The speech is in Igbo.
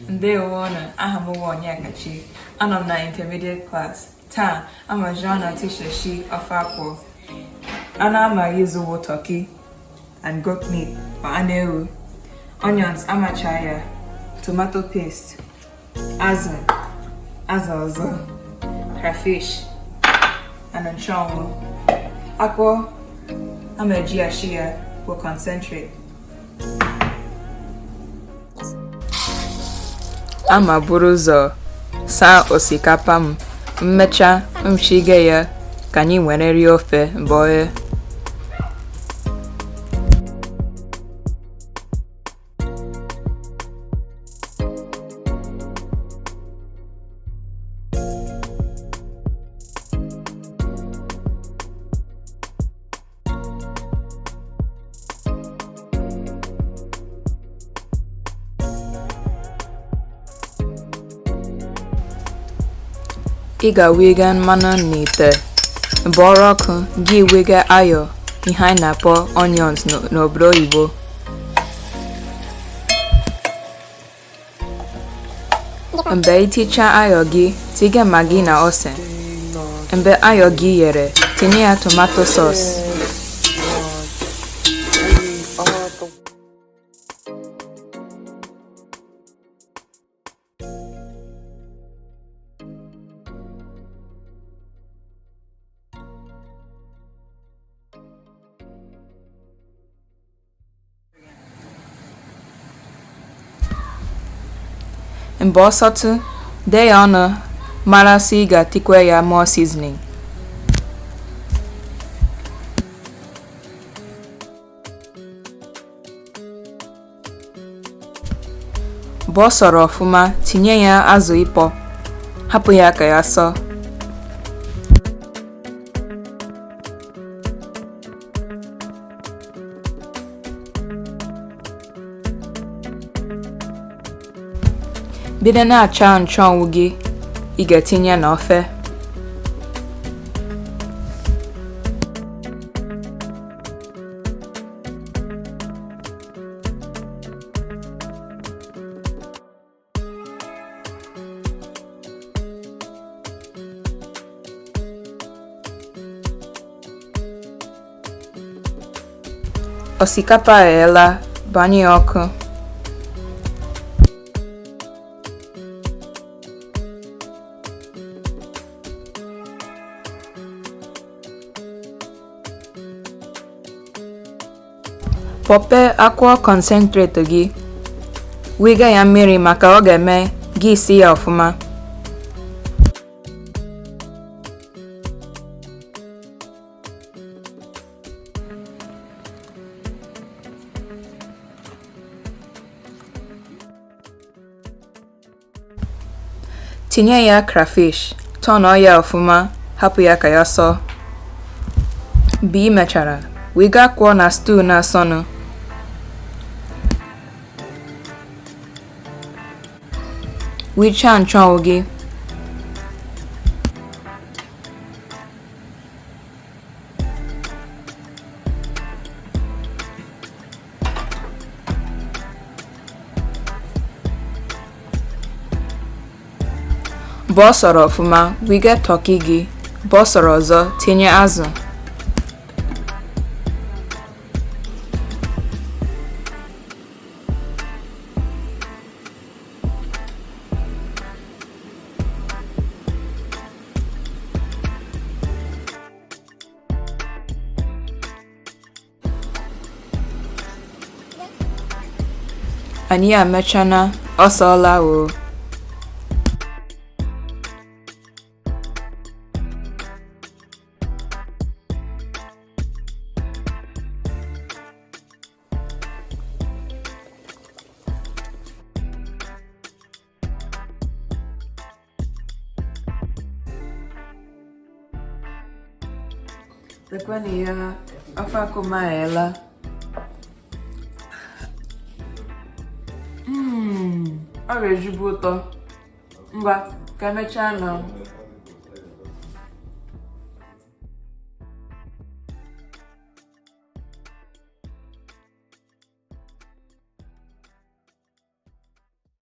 Ndewo, aha m Onyekachi. Anọ m na intermediate class. Taa, amajiri na teacher shi ofakwo. Ana amaghị ịzụwo turkey and goat meat ma anụ ewu. Onions amacha ya, tomato paste, azụ ọzọ, crayfish, and nchụanwụ. Akpụ amaji ya shi ya bụ concentrate. Ama buru ụzọ saa osikapa m, mmecha mchige ya ka anyị were rie ofe mgbe ị ga-wega mmanụ n'ite, bọrọ ọkụ gị wega ayọ, ihe anyị na-akpọ onions n'obodo oyibo. Mgbe iticha ayọ gị, tinye maggi na ose. Mgbe ayọ gị ghere, tinye ya tomato sauce. Mgbe ọ sọtụ, dee ya ọnụ mara sị ị ga-atikwe ya more seasoning. Mgbe ọ sọrọ ọfụma, tinye ya azụ ịkpọ, hapụ ya ka ya sọọ. Bido na-acha nchụanwụ gị, ị ga-etinye n'ofe. Osikapa aghela, banye ya ọkụ. Pope aqua concentrate gị, wega ya mmiri maka ọ ga-eme gị isi ya ọfụma. Tinye ya crayfish, tọnụọ ya ọfụma, hapụ ya ka ya sọọ. Mgbe ị mechara, wega kwụọ na stew na-asọnụ. Wichaa nchụanwụ gị. Mgbe ọ sọrọ ọfụma, wega turkey gị. Mgbe ọ sọrọ ọzọ, tinye azụ. Anyị amechana, ọ sọọla o. Lekwanụ ya, ofe akwụ aghela. Ọ ga-ejubu ụtọ. Ngwa, ka emechaa nọ.